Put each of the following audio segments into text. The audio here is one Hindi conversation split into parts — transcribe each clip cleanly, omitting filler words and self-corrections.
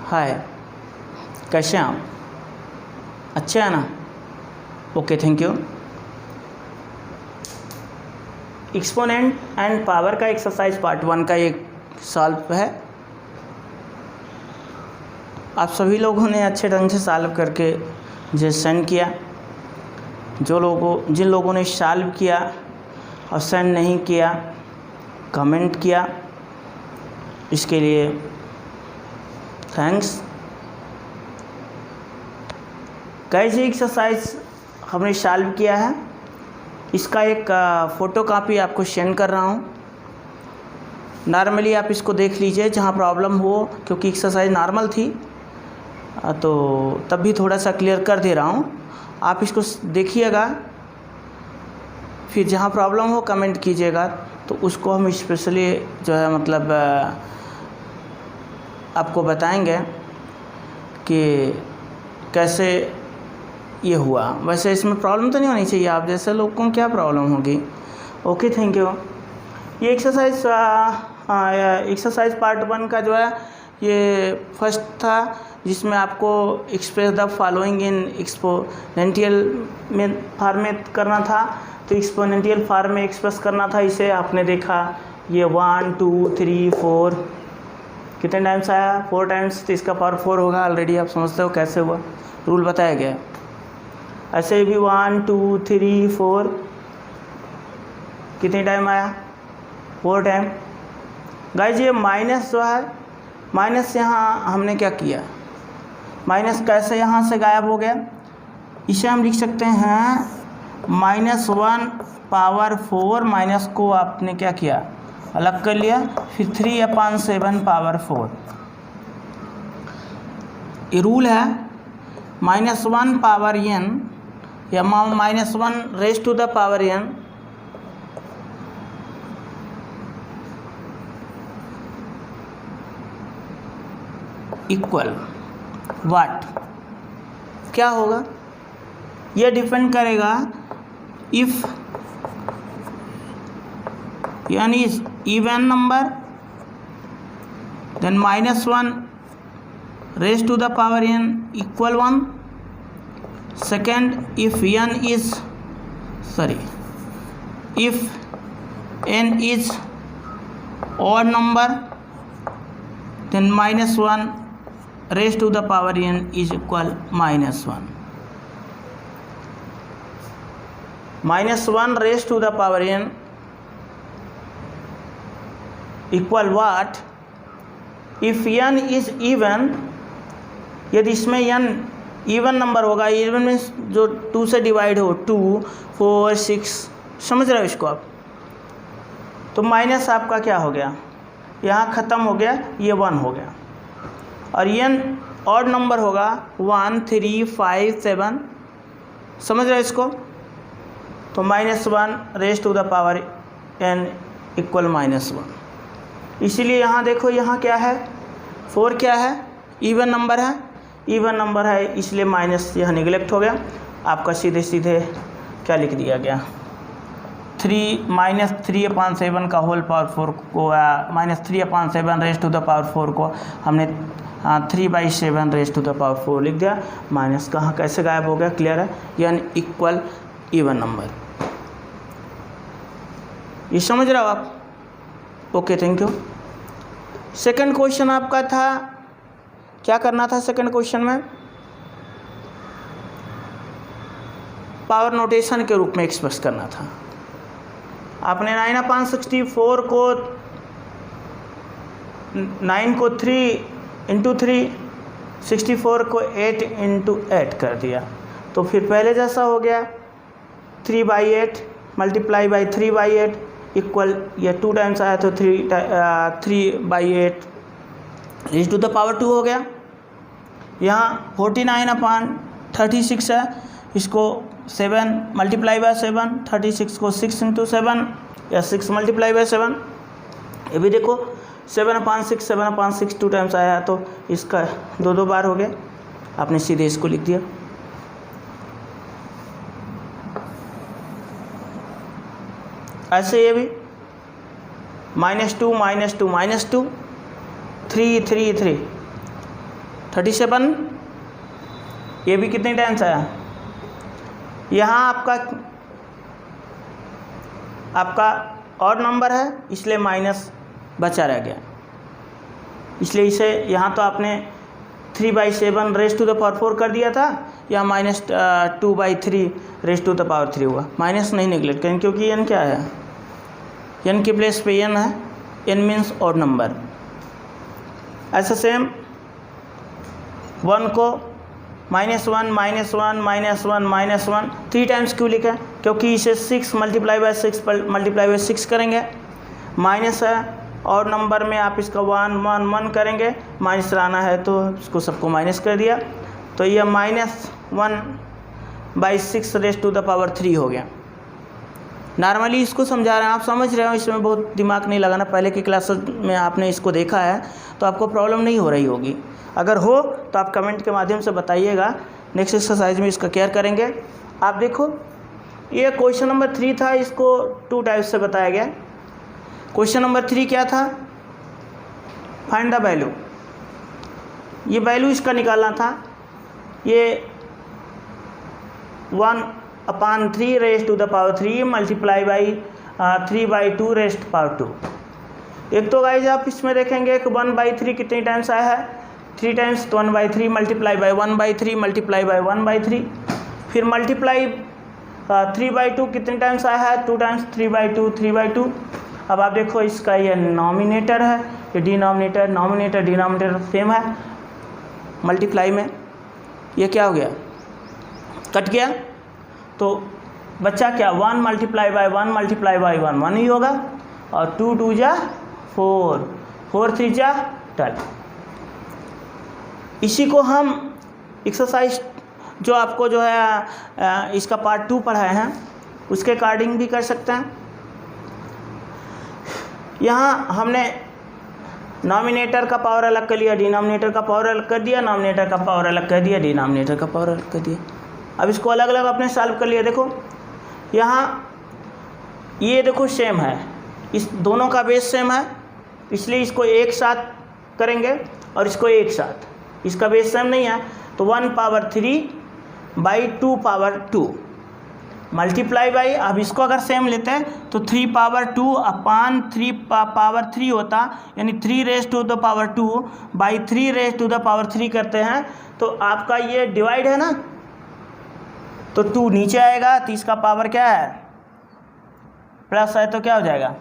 हाय, कैसे हैं आप? अच्छे हैं ना? Okay, thank you. Exponent and power का एक्सरसाइज पार्ट 1 का एक सॉल्व है। आप सभी लोगों ने अच्छे ढंग से सॉल्व करके मुझे सेंड किया। जिन लोगों ने सॉल्व किया और सेंड नहीं किया, कमेंट किया, इसके लिए थैंक्स। कैसे एक्सरसाइज हमने सॉल्व किया है, इसका एक फ़ोटो कापी आपको सेंड कर रहा हूँ। नॉर्मली आप इसको देख लीजिए जहाँ प्रॉब्लम हो, क्योंकि एक्सरसाइज नॉर्मल थी तो तब भी थोड़ा सा क्लियर कर दे रहा हूँ। आप इसको देखिएगा, फिर जहाँ प्रॉब्लम हो कमेंट कीजिएगा, तो उसको हम स्पेशली जो है मतलब आपको बताएंगे कि कैसे ये हुआ। वैसे इसमें प्रॉब्लम तो नहीं होनी चाहिए, आप जैसे लोग को क्या प्रॉब्लम होगी। Okay, thank you. ये एक्सरसाइज पार्ट 1 का जो है ये फर्स्ट था, जिसमें आपको express the following in exponential में फॉर्मेट करना था। तो एक्सपोनेंशियल फॉर्म में एक्सप्रेस करना था, इसे आपने देखा। ये 1 2 3 4 कितने टाइम्स आया? 4 टाइम्स। तो इसका पावर 4 होगा। ऑलरेडी आप समझते हो कैसे हुआ, रूल बताया गया है। ऐसे भी 1 2 3 4 कितने टाइम आया? 4 टाइम। गाइज ये माइनस जो है, माइनस यहाँ हमने क्या किया, माइनस कैसे यहाँ से गायब हो गया। इसे हम लिख सकते हैं -1 पावर 4। माइनस को आपने क्या किया, अलग कर लिया, फिर 3/7 पावर 4। ये रूल है -1 पावर n या -1 raise to the power n equal what. क्या होगा, यह डिपेंड करेगा if n is even number, then -1 raised to the power n equal 1. Second, if n is odd number, then -1 raised to the power n is equal -1. -1 raised to the power n equal what if n is even. यदि इसमें n इवन नंबर होगा, इवन मीन्स जो 2 से डिवाइड हो, 2 4 6, समझ रहे हो इसको आप। तो माइनस आपका क्या हो गया, यहाँ ख़त्म हो गया, ये 1 हो गया। और n ऑड नंबर होगा 1 3 5 7, समझ रहे हो इसको। तो -1 raise to the power n equal -1। इसीलिए यहाँ देखो, यहाँ क्या है, 4 क्या है, इवन नंबर है, इवन नंबर है, इसलिए माइनस यहाँ निगलेक्ट हो गया। आपका सीधे सीधे क्या लिख दिया गया, 3/7 का होल पावर 4 को -3/7 रेज टू द पावर 4 को हमने 3/7 रेज टू द पावर 4 लिख दिया। माइनस कहाँ कैसे गायब हो गया, क्लियर है, यानी इक्वल इवन नंबर। ये समझ रहे हो आप? Okay, thank you. Second question आपका था, क्या करना था सेकंड क्वेश्चन में, पावर नोटेशन के रूप में एक्सप्रेस करना था। आपने 9/64 को 9 को 3 × 3, 64 को 8 × 8 कर दिया। तो फिर पहले जैसा हो गया, 3/8 मल्टीप्लाई बाई 3/8 इक्वल, यह 2 टाइम्स आया तो 3/8 रेज टू द पावर 2 हो गया। यहाँ 49/36 है, इसको 7 मल्टीप्लाई बाय 7, 36 को 6 × 7 या 6 मल्टीप्लाई बाय 7। ये भी देखो 7/6 2 टाइम्स आया, तो इसका 2 बार हो गया। आपने सीधे इसको लिख दिया। ऐसे ये भी -2 -2 -2 3 3 3 37, ये भी कितनी टाइम्स आया। यहाँ आपका और नंबर है इसलिए माइनस बचा रह गया, इसलिए इसे यहाँ तो आपने 3/7 रेज़ टू द पावर 4 कर दिया था, या -2/3 रेज़ टू द पावर 3 हुआ। माइनस नहीं निगलेक्ट करें क्योंकि n क्या है, n के प्लेस पे n है, n मीन्स ऑड नंबर। ऐसा सेम 1 को -1 -1 -1 -1 3 टाइम्स क्यों लिखा है, क्योंकि इसे 6 × 6 करेंगे, माइनस है और नंबर में आप इसका 1 1 1 करेंगे, माइनस लाना है तो इसको सबको माइनस कर दिया, तो यह -1/6 रेज़ टू द पावर 3 हो गया। नॉर्मली इसको समझा रहे हैं, आप समझ रहे हो, इसमें बहुत दिमाग नहीं लगाना। पहले की क्लासेस में आपने इसको देखा है तो आपको प्रॉब्लम नहीं हो रही होगी। अगर हो तो आप कमेंट के माध्यम से बताइएगा, नेक्स्ट एक्सरसाइज में इसका केयर करेंगे। आप देखो ये क्वेश्चन नंबर 3 था, इसको 2 टाइप्स से बताया गया। क्वेश्चन नंबर 3 क्या था, फाइंड द वैल्यू। ये वैल्यू इसका निकालना था, ये 1/3 raise to the power 3 multiply by 3/2 raise to power 2। एक तो गाइज आप इसमें देखेंगे कि 1/3 कितनी टाइम्स आया है, 3 टाइम्स, तो 1/3 मल्टीप्लाई बाई 1/3 मल्टीप्लाई बाई 1/3, फिर मल्टीप्लाई 3/2 कितनी टाइम्स आया है, 2 टाइम्स, 3/2 3/2। अब आप देखो इसका ये नॉमिनेटर है, ये डिनोमिनेटर, नॉमिनेटर डिनोमिनेटर सेम है, मल्टीप्लाई में ये क्या हो गया, कट गया, तो बच्चा क्या 1 मल्टीप्लाई बाई 1 मल्टीप्लाई बाई 1 1 ही होगा, और 2 2 जा 4, 4 3 जा 12। इसी को हम एक्सरसाइज जो आपको जो है इसका पार्ट 2 पढ़ाए हैं उसके अकॉर्डिंग भी कर सकते हैं। यहाँ हमने नॉमिनेटर का पावर अलग कर लिया, डिनोमिनेटर का पावर अलग कर दिया, नॉमिनेटर का पावर अलग कर दिया, डिनोमिनेटर का पावर अलग कर दिया। अब इसको अलग अलग आपने सॉल्व कर लिया। देखो यहाँ ये देखो सेम है, इस दोनों का बेस सेम है, इसलिए इसको एक साथ करेंगे और इसको एक साथ, इसका बेस सेम नहीं है तो 1/3/2 पावर 2 मल्टीप्लाई बाई, अब इसको अगर सेम लेते हैं तो 3/2 अपान 3 पावर 3 होता, यानी 3 raise to the power 2 by 3 raise to the power 3 करते हैं तो आपका ये डिवाइड है ना, तो 2 नीचे आएगा, तो इसका पावर क्या है प्लस है, तो क्या हो जाएगा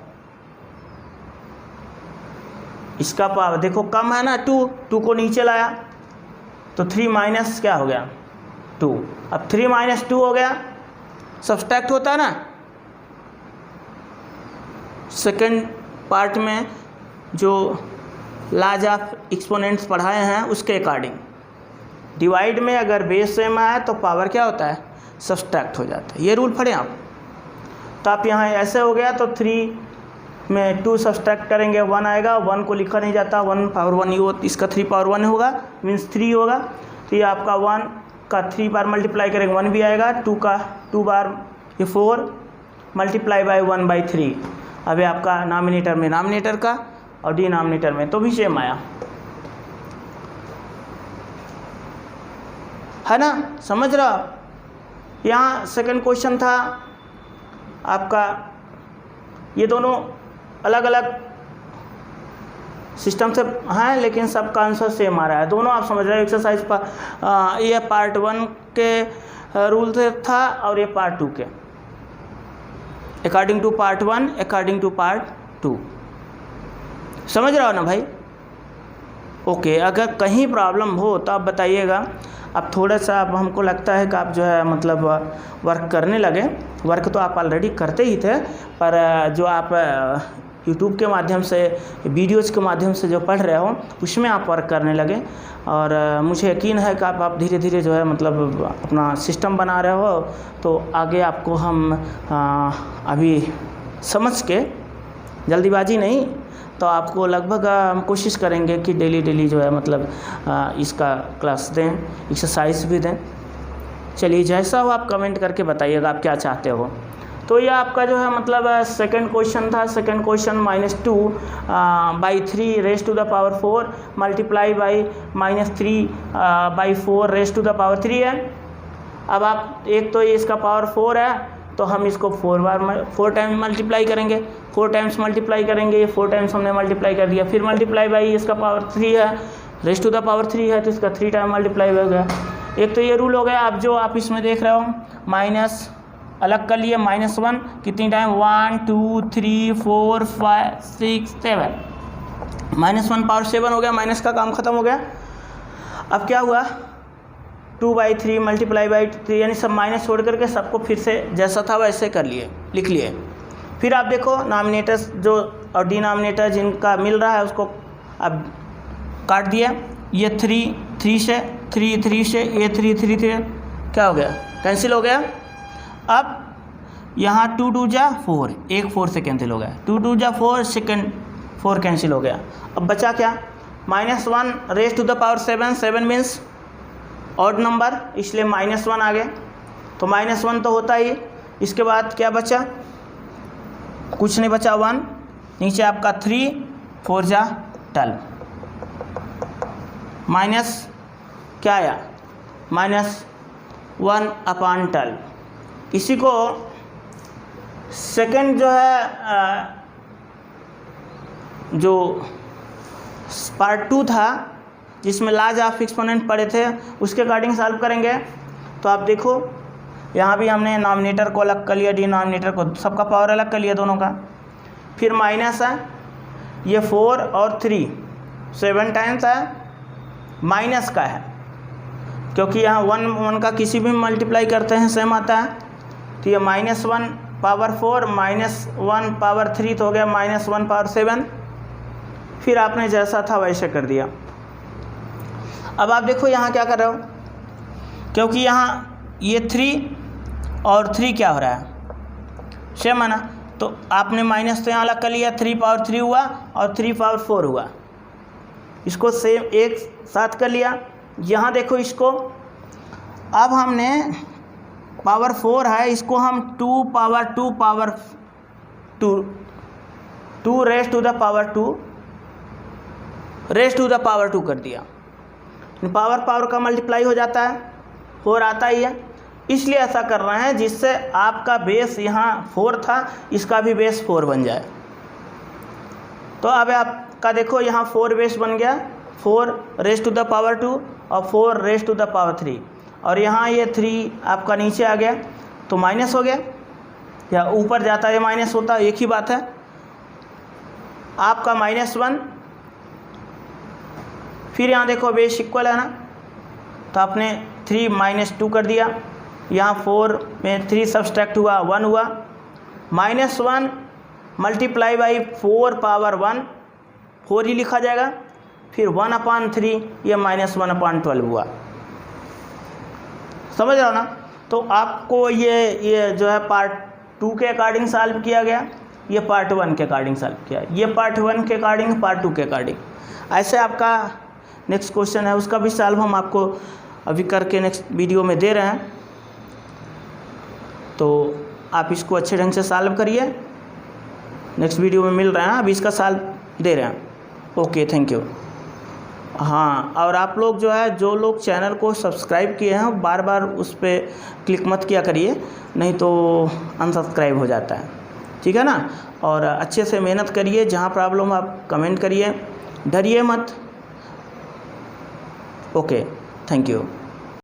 इसका पावर, देखो कम है ना 2 को नीचे लाया तो 3 माइनस क्या हो गया 2, अब 3 - 2 हो गया, सब्सट्रैक्ट होता है ना। सेकंड पार्ट में जो लॉज ऑफ एक्सपोनेंट्स पढ़ाए हैं उसके अकॉर्डिंग डिवाइड में अगर बेस सेम आए तो पावर क्या होता है सब्सट्रैक्ट हो जाता है, ये रूल पढ़े आप। तो आप यहाँ ऐसे हो गया तो 3 में 2 सब्सट्रैक्ट करेंगे 1 आएगा, 1 को लिखा नहीं जाता, 1 पावर 1 ही हो, इसका 3 पावर 1 होगा, मीन्स 3 होगा, तो ये आपका 1 का 3 बार मल्टीप्लाई करेंगे 1 भी आएगा, 2 का 2 बार ये 4 मल्टीप्लाई बाई 1/3। अब ये आपका नॉमिनेटर में नॉमिनेटर का और डिनोमिनेटर में तो भी सेम आया है ना, समझ रहे हो आप। यहाँ सेकंड क्वेश्चन था आपका, ये दोनों अलग अलग सिस्टम से हैं लेकिन सबका आंसर सेम आ रहा है, दोनों आप समझ रहे हो। एक्सरसाइज पर ये पार्ट 1 के रूल से था और ये पार्ट 2 के, according to part 1 according to part 2, समझ रहे हो ना भाई। ओके, अगर कहीं प्रॉब्लम हो तो आप बताइएगा। अब थोड़ा सा अब हमको लगता है कि आप जो है मतलब वर्क करने लगे, वर्क तो आप ऑलरेडी करते ही थे, पर जो आप यूट्यूब के माध्यम से वीडियोज़ के माध्यम से जो पढ़ रहे हो उसमें आप वर्क करने लगे, और मुझे यकीन है कि आप धीरे धीरे जो है मतलब अपना सिस्टम बना रहे हो, तो आगे आपको हम अभी समझ के, जल्दीबाजी नहीं, तो आपको लगभग हम कोशिश करेंगे कि डेली जो है मतलब इसका क्लास दें, एक्सरसाइज भी दें। चलिए जैसा हो आप कमेंट करके बताइएगा आप क्या चाहते हो। तो ये आपका जो है मतलब सेकंड क्वेश्चन था। Second question -2 by 3 raise to the power 4 multiply by -3 by 4 raise to the power 3 है। अब आप एक तो ये इसका पावर 4 है तो हम इसको 4 टाइम्स मल्टीप्लाई करेंगे, 4 टाइम्स मल्टीप्लाई करेंगे, ये 4 टाइम्स हमने मल्टीप्लाई कर दिया। फिर मल्टीप्लाई बाई इसका पावर 3 है, रेज टू द पावर 3 है तो इसका 3 टाइम मल्टीप्लाई हो गया। एक तो ये रूल हो गया। अब जो आप इसमें देख रहे हो माइनस अलग कर लिए, -1 कितनी टाइम 1 2 3 4 5 6 7, -1 पावर 7 हो गया, माइनस का काम खत्म हो गया। अब क्या हुआ 2/3 मल्टीप्लाई बाई 3, यानी सब माइनस छोड़ करके सबको फिर से जैसा था वैसे कर लिए, लिख लिए। फिर आप देखो नॉमिनेटर्स जो और डिनोमिनेटर जिनका मिल रहा है उसको अब काट दिया। ये 3 से 3 से ये 3 क्या हो गया, कैंसिल हो गया। अब यहाँ 2 2 जा 4, एक 4 से कैंसिल हो गया, 2 2 जा 4 सेकेंड 4 कैंसिल हो गया। अब बचा क्या -1 raise to the power 7, 7 means odd number इसलिए -1 आ गया। तो -1 तो होता ही। इसके बाद क्या बचा, कुछ नहीं बचा 1, नीचे आपका 3 4 जा 12 माइनस क्या आया -1/12। इसी को सेकंड जो है जो पार्ट 2 था जिसमें लाज ऑफ एक्सपोनेंट पढ़े थे उसके अकॉर्डिंग सॉल्व करेंगे। तो आप देखो यहाँ भी हमने नॉमिनेटर को अलग कर लिया, डिनोमिनेटर को, सबका पावर अलग कर लिया दोनों का। फिर माइनस है ये 4 और 3 7 टाइम्स है, माइनस का है क्योंकि यहाँ 1 का किसी भी मल्टीप्लाई करते हैं सेम आता है। तो ये -1 पावर 4 -1 पावर 3 तो हो गया -1 पावर 7। फिर आपने जैसा था वैसे कर दिया। अब आप देखो यहाँ क्या कर रहे हो, क्योंकि यहाँ ये 3 और 3 क्या हो रहा है सेम है ना, तो आपने माइनस तो यहाँ अलग कर लिया, 3 पावर 3 हुआ और 3 पावर 4 हुआ, इसको सेम एक साथ कर लिया। यहाँ देखो इसको अब हमने पावर 4 है, इसको हम 2 power 2 power 2 raise to the power 2 raise to the power 2 कर दिया। पावर का मल्टीप्लाई हो जाता है, 4 आता ही है, इसलिए ऐसा कर रहे हैं जिससे आपका बेस यहाँ 4 था, इसका भी बेस 4 बन जाए। तो अब आपका देखो यहाँ 4 बेस बन गया, 4 रेज टू द पावर 2 और 4 रेज टू द पावर 3, और यहाँ ये 3 आपका नीचे आ गया तो माइनस हो गया, या ऊपर जाता है माइनस होता है, एक ही बात है। आपका -1, फिर यहाँ देखो बेस इक्वल है ना, तो आपने 3 -2 कर दिया, यहाँ 4 में 3 सब्सट्रैक्ट हुआ 1 हुआ, -1 मल्टीप्लाई बाई 4 पावर 1 4 ही लिखा जाएगा, फिर 1/3 ये -1/12 हुआ। समझ रहे हो ना। तो आपको ये जो है पार्ट 2 के अकॉर्डिंग सॉल्व किया गया, ये पार्ट 1 के अकॉर्डिंग सॉल्व किया, ये पार्ट 1 के अकॉर्डिंग, पार्ट 2 के अकॉर्डिंग। ऐसे आपका नेक्स्ट क्वेश्चन है, उसका भी सॉल्व हम आपको अभी करके नेक्स्ट वीडियो में दे रहे हैं, तो आप इसको अच्छे ढंग से सॉल्व करिए। नेक्स्ट वीडियो में मिल रहे हैं, अभी इसका सॉल्व दे रहे हैं। Okay, thank you. हाँ, और आप लोग जो है, जो लोग चैनल को सब्सक्राइब किए हैं बार बार उस पर क्लिक मत किया करिए, नहीं तो अनसब्सक्राइब हो जाता है, ठीक है ना। और अच्छे से मेहनत करिए, जहाँ प्रॉब्लम आप कमेंट करिए, डरिए मत। Okay, thank you.